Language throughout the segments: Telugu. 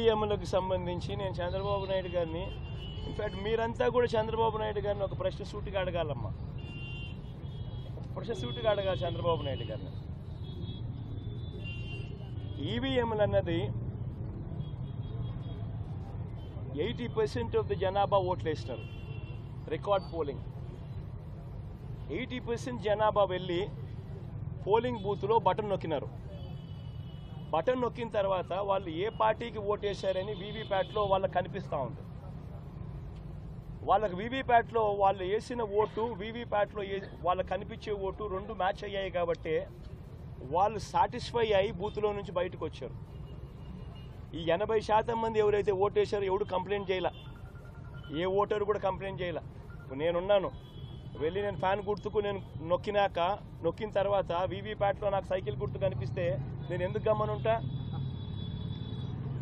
ఈవీఎంలకు సంబంధించి నేను చంద్రబాబు నాయుడు గారిని ఇన్ఫాక్ట్ మీరంతా కూడా చంద్రబాబు నాయుడు గారిని ఒక ప్రశ్న సూటిగా అడగాలమ్మా. ప్రశ్న సూటిగా అడగాలి చంద్రబాబు నాయుడు గారిని. ఈవీఎంలు అన్నది 80% ఆఫ్ ది జనాభా ఓట్లు వేసినారు. రికార్డ్ పోలింగ్ 80% జనాభా వెళ్ళి పోలింగ్ బూత్లో బటన్ నొక్కినారు. బటన్ నొక్కిన తర్వాత వాళ్ళు ఏ పార్టీకి ఓటేశారని వీవీప్యాట్లో వాళ్ళకి కనిపిస్తూ ఉంది. వాళ్ళకి వీవీప్యాట్లో వాళ్ళు వేసిన ఓటు వీవీప్యాట్లో వాళ్ళకి కనిపించే ఓటు రెండు మ్యాచ్ అయ్యాయి కాబట్టి వాళ్ళు సాటిస్ఫై అయ్యి బూత్లో నుంచి బయటకు వచ్చారు. ఈ 80% మంది ఎవరైతే ఓటేశారో ఎవడు కంప్లైంట్ చేయాల, ఏ ఓటరు కూడా కంప్లైంట్ చేయాల. నేనున్నాను, వెళ్ళి నేను ఫ్యాన్ గుర్తుకు నేను నొక్కిన తర్వాత వీవీప్యాట్లో నాకు సైకిల్ గుర్తు కనిపిస్తే నేను ఎందుకు గమ్మనుంటా?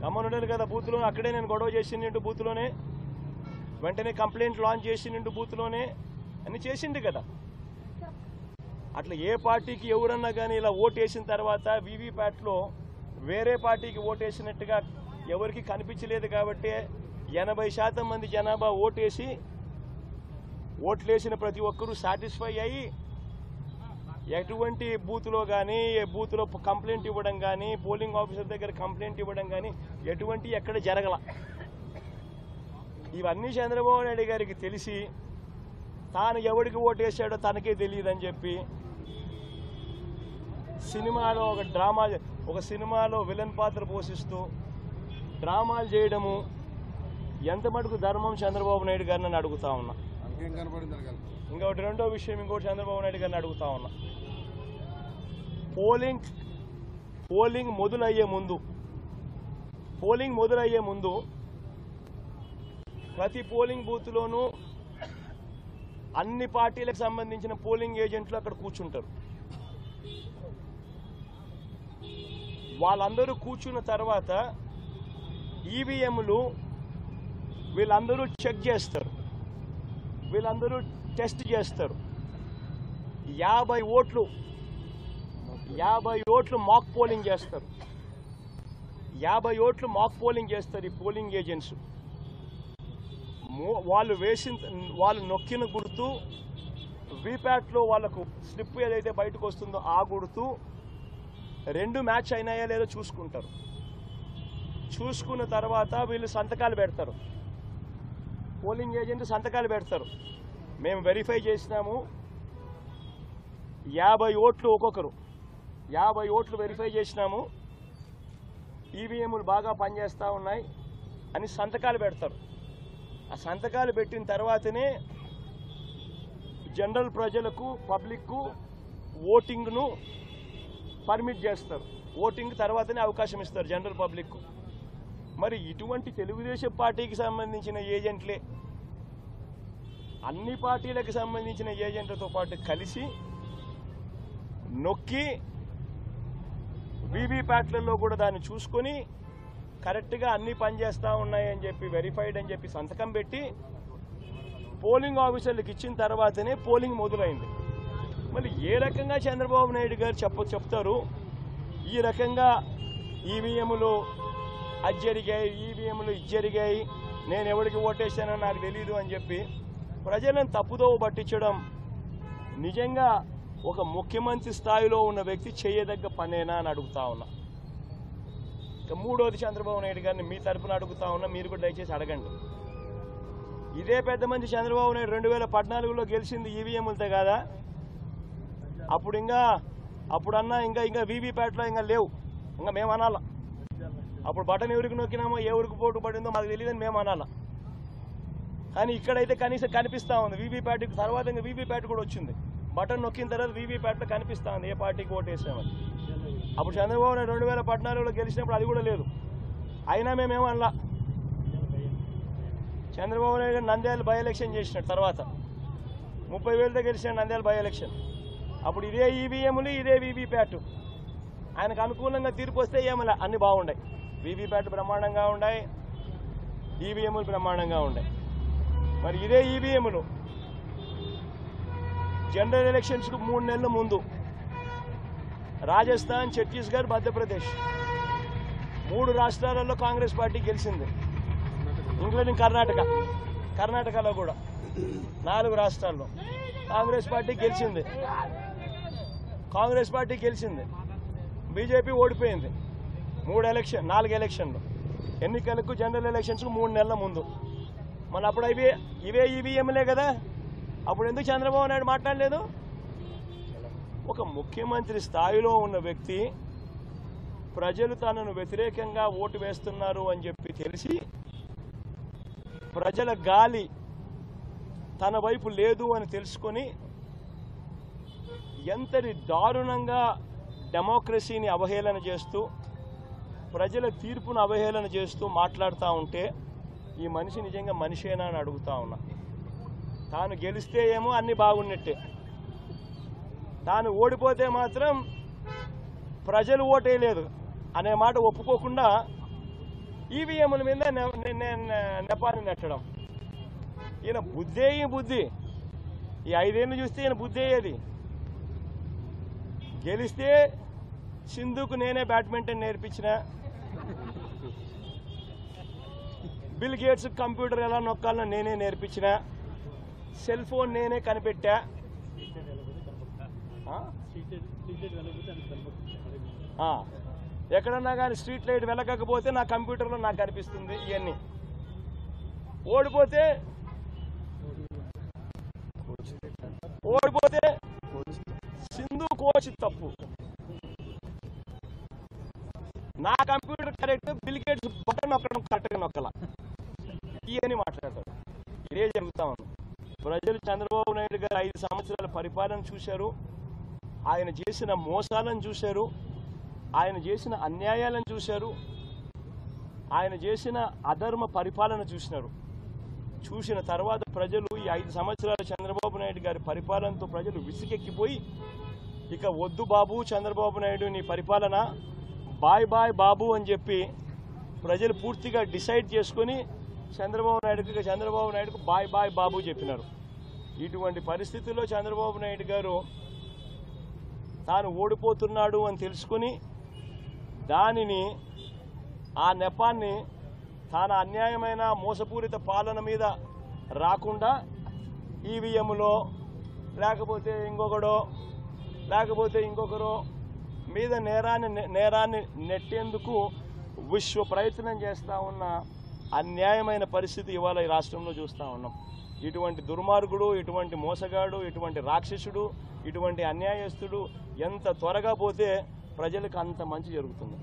గమ్మనుండాను కదా. బూత్లో అక్కడే నేను గొడవ చేసిండు, బూత్లోనే వెంటనే కంప్లైంట్ లాంచ్ చేసిండు, బూత్లోనే అని చేసిండు కదా. అట్లా ఏ పార్టీకి ఎవరన్నా కానీ ఇలా ఓటేసిన తర్వాత వీవీప్యాట్లో వేరే పార్టీకి ఓటేసినట్టుగా ఎవరికి కనిపించలేదు కాబట్టి 80% మంది జనాభా ఓట్లేసిన ప్రతి ఒక్కరూ సాటిస్ఫై అయ్యి ఎటువంటి బూత్లో కానీ బూత్లో కంప్లైంట్ ఇవ్వడం కానీ పోలింగ్ ఆఫీసర్ దగ్గర కంప్లైంట్ ఇవ్వడం కానీ ఎటువంటి ఎక్కడ జరగల. ఇవన్నీ చంద్రబాబు నాయుడు గారికి తెలిసి తాను ఎవరికి ఓటేశాడో తనకే తెలియదని చెప్పి సినిమాలో ఒక సినిమాలో విలన్ పాత్ర పోషిస్తూ డ్రామాలు చేయడము ఎంత మటుకు ధర్మం చంద్రబాబు నాయుడు గారిని అడుగుతా ఉన్నా. ఇంకొకటి రెండో విషయం చంద్రబాబు నాయుడు గారిని అడుగుతా ఉన్నా. పోలింగ్ మొదలయ్యే ముందు ప్రతి పోలింగ్ బూత్లోనూ అన్ని పార్టీలకు సంబంధించిన పోలింగ్ ఏజెంట్లు అక్కడ కూర్చుంటారు. వాళ్ళందరూ కూర్చున్న తర్వాత ఈవీఎంలు వీళ్ళందరూ చెక్ చేస్తారు, వీళ్ళందరూ టెస్ట్ చేస్తారు. 50 ఓట్లు మాక్ పోలింగ్ చేస్తారు. 50 ఓట్లు మాక్ పోలింగ్ చేస్తారు ఈ పోలింగ్ ఏజెంట్స్. వాళ్ళు నొక్కిన గుర్తు వీప్యాట్లో వాళ్ళకు స్లిప్ ఏదైతే బయటకు వస్తుందో ఆ గుర్తు రెండు మ్యాచ్ అయినాయా లేదో చూసుకుంటారు. చూసుకున్న తర్వాత వీళ్ళు సంతకాలు పెడతారు, పోలింగ్ ఏజెంట్ సంతకాలు పెడతారు. మేము వెరిఫై చేసినాము, 50 ఓట్లు ఒక్కొక్కరు 50 ఓట్లు వెరిఫై చేసినాము, ఈవీఎంలు బాగా పనిచేస్తూ ఉన్నాయి అని సంతకాలు పెడతారు. ఆ సంతకాలు పెట్టిన తర్వాతనే జనరల్ ప్రజలకు పబ్లిక్కు ఓటింగ్ను పర్మిట్ చేస్తారు. ఓటింగ్ తర్వాతనే అవకాశం ఇస్తారు జనరల్ పబ్లిక్కు. మరి ఇటువంటి తెలుగుదేశం పార్టీకి సంబంధించిన ఏజెంట్లే అన్ని పార్టీలకు సంబంధించిన ఏజెంట్లతో పాటు కలిసి నొక్కి వీవీప్యాట్లలో కూడా దాన్ని చూసుకొని కరెక్ట్గా అన్నీ పనిచేస్తూ ఉన్నాయని చెప్పి వెరిఫైడ్ అని చెప్పి సంతకం పెట్టి పోలింగ్ ఆఫీసర్లకు ఇచ్చిన తర్వాతనే పోలింగ్ మొదలైంది. మళ్ళీ ఏ రకంగా చంద్రబాబు నాయుడు గారు చెప్తారు ఈ రకంగా ఈవీఎంలు అది జరిగాయి, ఈవీఎంలు ఇది జరిగాయి, నేను ఎవరికి ఓటేశానో నాకు తెలియదు అని చెప్పి ప్రజలను తప్పుదోవ పట్టించడం నిజంగా ఒక ముఖ్యమంత్రి స్థాయిలో ఉన్న వ్యక్తి చేయదగ్గ పనేనా అని అడుగుతా ఉన్నా. ఇక మూడోది చంద్రబాబు నాయుడు గారిని మీ తరఫున అడుగుతా ఉన్నా, మీరు కూడా దయచేసి అడగండి. ఇదే పెద్ద మంది చంద్రబాబు నాయుడు 2014లో గెలిచింది ఈవీఎంలతో కాదా? అప్పుడన్నా ఇంకా వీవీప్యాట్లో ఇంకా లేవు, ఇంకా మేము అనాలా. అప్పుడు బటన్ ఎవరికి నొక్కినామో ఎవరికి పోటు పడిందో మాకు తెలియదని మేము అనాలా. కానీ ఇక్కడైతే కనీసం కనిపిస్తూ ఉంది. వీవీప్యాట్ తర్వాత ఇంకా వీవీప్యాట్ కూడా వచ్చింది. బటన్ నొక్కిన తర్వాత వీవీప్యాట్లో కనిపిస్తూ ఉంది ఏ పార్టీకి ఓటు వేసామని. అప్పుడు చంద్రబాబు నాయుడు 2014లో గెలిచినప్పుడు అది కూడా లేదు, అయినా మేమేమో అనలా. చంద్రబాబు నాయుడు నంద్యాల బై ఎలక్షన్ చేసినాడు, తర్వాత 30,000తో గెలిచినాడు నంద్యాల బై ఎలక్షన్. అప్పుడు ఇదే ఈవీఎంలు ఇదే వీవీప్యాట్ ఆయనకు అనుకూలంగా తీర్పు వస్తే ఏమలా అన్నీ బాగున్నాయి. వీవీప్యాట్ బ్రహ్మాండంగా ఉన్నాయి, ఈవీఎంలు బ్రహ్మాండంగా ఉన్నాయి. మరి ఇదే ఈవీఎంలు జనరల్ ఎలక్షన్స్కు 3 నెలల ముందు రాజస్థాన్, ఛత్తీస్గఢ్, మధ్యప్రదేశ్ 3 రాష్ట్రాలలో కాంగ్రెస్ పార్టీ గెలిచింది, ఇంక్లూడింగ్ కర్ణాటకలో కూడా 4 రాష్ట్రాల్లో కాంగ్రెస్ పార్టీ గెలిచింది. బీజేపీ ఓడిపోయింది 4 ఎలక్షన్లు, ఎన్నికలకు జనరల్ ఎలక్షన్స్కు 3 నెలల ముందు. మన అప్పుడు ఇవే ఈవీఎంలే కదా, అప్పుడు ఎందుకు చంద్రబాబు నాయుడు మాట్లాడలేదు? ఒక ముఖ్యమంత్రి స్థాయిలో ఉన్న వ్యక్తి ప్రజలు తనను వ్యతిరేకంగా ఓటు వేస్తున్నారు అని చెప్పి తెలిసి ప్రజల గాలి తన వైపు లేదు అని తెలుసుకొని ఎంతటి దారుణంగా డెమోక్రసీని అవహేళన చేస్తూ ప్రజల తీర్పును అవహేళన చేస్తూ మాట్లాడుతూ ఉంటే ఈ మనిషి నిజంగా మనిషేనా అని అడుగుతా ఉన్నా. తాను గెలిస్తే ఏమో అన్ని బాగున్నట్టే, తాను ఓడిపోతే మాత్రం ప్రజలు ఓటేయలేదు అనే మాట ఒప్పుకోకుండా ఈవీఎంల మీద నెపాన్ని నెట్టడం. ఈయన బుద్ధి ఈ 5 ఏళ్ళు చూస్తే ఈయన బుద్ధి అయ్యేది. గెలిస్తే సింధుకు నేనే బ్యాడ్మింటన్ నేర్పించిన, బిల్ గేట్స్ కంప్యూటర్ ఎలా నొక్కాలో నేనే నేర్పించిన, సెల్ ఫోన్ నేనే కనిపెట్టా. ఎక్కడన్నా కానీ స్ట్రీట్ లైట్ వెలగకపోతే నా కంప్యూటర్లో నాకు కనిపిస్తుంది. ఇవన్నీ ఓడిపోతే సింధు కోచ్ తప్పు, నా computer correct, bill gates button నొక్కడం కరెక్ట్గా నొక్కల, ఇవన్నీ మాట్లాడతారు. ఇదే జరుగుతా ఉంది. ప్రజలు చంద్రబాబు నాయుడు గారు 5 సంవత్సరాల పరిపాలన చూశారు, ఆయన చేసిన మోసాలను చూశారు, ఆయన చేసిన అన్యాయాలను చూశారు, ఆయన చేసిన అధర్మ పరిపాలన చూసిన తర్వాత ప్రజలు ఈ 5 సంవత్సరాల చంద్రబాబు నాయుడు గారి పరిపాలనతో ప్రజలు విసిగెక్కిపోయి ఇక వద్దు బాబు చంద్రబాబు నాయుడు నీ పరిపాలన, బాయ్ బాయ్ బాబు అని చెప్పి ప్రజలు పూర్తిగా డిసైడ్ చేసుకొని చంద్రబాబు నాయుడుకు బాయ్ బాయ్ బాబు చెప్పినారు. ఇటువంటి పరిస్థితుల్లో చంద్రబాబు నాయుడు గారు తాను ఓడిపోతున్నాడు అని తెలుసుకొని దానిని ఆ నెపాన్ని తాను అన్యాయమైన మోసపూరిత పాలన మీద రాకుండా ఈవీఎంలో లేకపోతే ఇంకొకరో మీద నేరాన్ని నెట్టేందుకు విశ్వ ప్రయత్నం చేస్తూ ఉన్న అన్యాయమైన పరిస్థితి ఇవాళ ఈ రాష్ట్రంలో చూస్తూ ఉన్నాం. ఇటువంటి దుర్మార్గుడు, ఇటువంటి మోసగాడు, ఇటువంటి రాక్షసుడు, ఇటువంటి అన్యాయస్తుడు ఎంత త్వరగా పోతే ప్రజలకు అంత మంచి జరుగుతుంది.